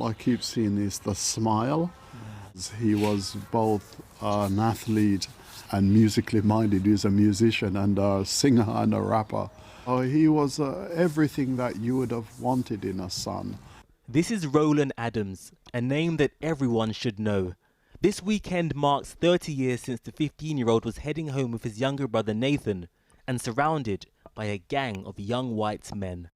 all I keep seeing is the smile. He was both an athlete and musically minded. He was a musician and a singer and a rapper. He was everything that you would have wanted in a son. This is Rolan Adams, a name that everyone should know. This weekend marks 30 years since the 15-year-old was heading home with his younger brother Nathan and surrounded by a gang of young white men.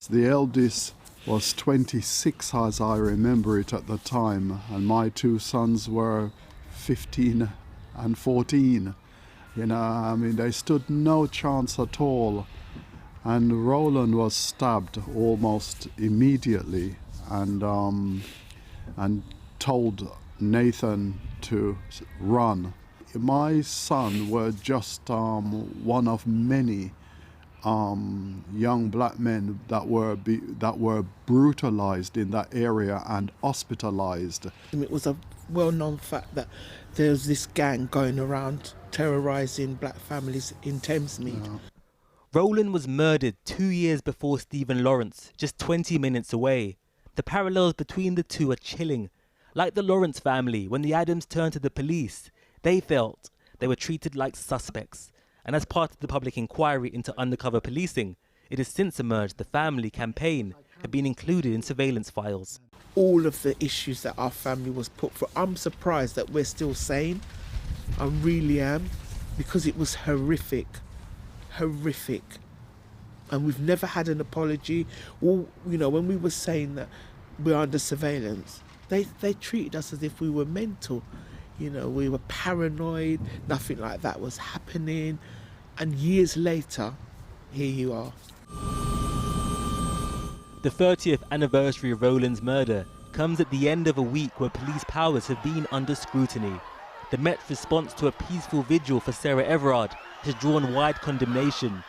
The eldest was 26 as I remember it at the time, and my two sons were 15 and 14. They stood no chance at all. And Roland was stabbed almost immediately and told Nathan to run. My son were just one of many young black men that were brutalized in that area and hospitalized. It was a well-known fact that there's this gang going around terrorizing black families in Thamesmead. Yeah. Roland was murdered 2 years before Stephen Lawrence, just 20 minutes away. The parallels between the two are chilling. Like the Lawrence family, when the Adams turned to the police, they felt they were treated like suspects. And as part of the public inquiry into undercover policing, it has since emerged the family campaign had been included in surveillance files. All of the issues that our family was put through, I'm surprised that we're still sane. I really am, because it was horrific. Horrific. And we've never had an apology. When we were saying that we're under surveillance, they treated us as if we were mental. We were paranoid, nothing like that was happening. And years later, here you are. The 30th anniversary of Roland's murder comes at the end of a week where police powers have been under scrutiny. The Met's response to a peaceful vigil for Sarah Everard has drawn wide condemnation.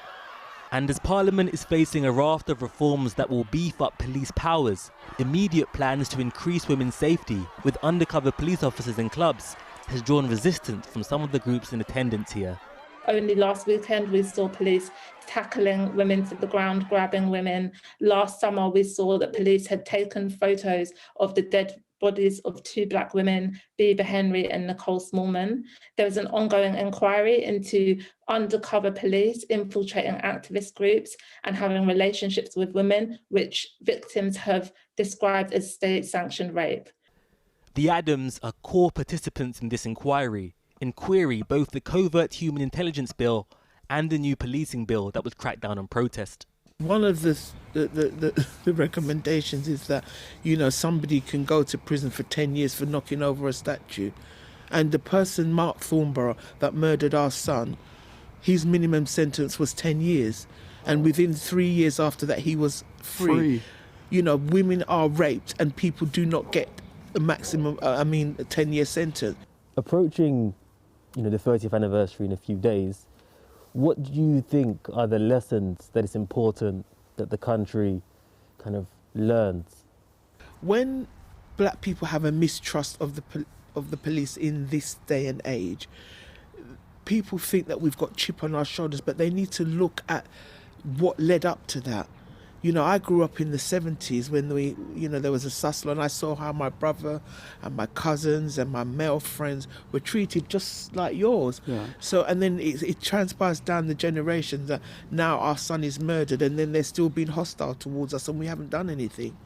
And as Parliament is facing a raft of reforms that will beef up police powers, immediate plans to increase women's safety with undercover police officers in clubs has drawn resistance from some of the groups in attendance here. Only last weekend we saw police tackling women to the ground, grabbing women. Last summer we saw that police had taken photos of the dead bodies of 2 black women, Bieber Henry and Nicole Smallman. There was an ongoing inquiry into undercover police infiltrating activist groups and having relationships with women, which victims have described as state-sanctioned rape. The Adams are core participants in this inquiry and query both the covert human intelligence bill and the new policing bill that was cracked down on protest. One of the recommendations is that, somebody can go to prison for 10 years for knocking over a statue. And the person, Mark Thornborough, that murdered our son, his minimum sentence was 10 years. And within 3 years after that, he was free. Women are raped and people do not get a maximum, a 10-year sentence. Approaching, the 30th anniversary in a few days, what do you think are the lessons that it's important that the country kind of learns? When black people have a mistrust of the police in this day and age, people think that we've got chip on our shoulders, but they need to look at what led up to that. I grew up in the 70s when there was a Sussler, and I saw how my brother and my cousins and my male friends were treated just like yours. Yeah. So, and then it transpires down the generations that now our son is murdered and then they're still being hostile towards us and we haven't done anything.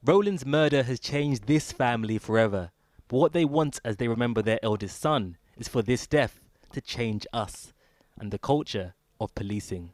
Roland's murder has changed this family forever. But what they want as they remember their eldest son is for this death to change us and the culture of policing.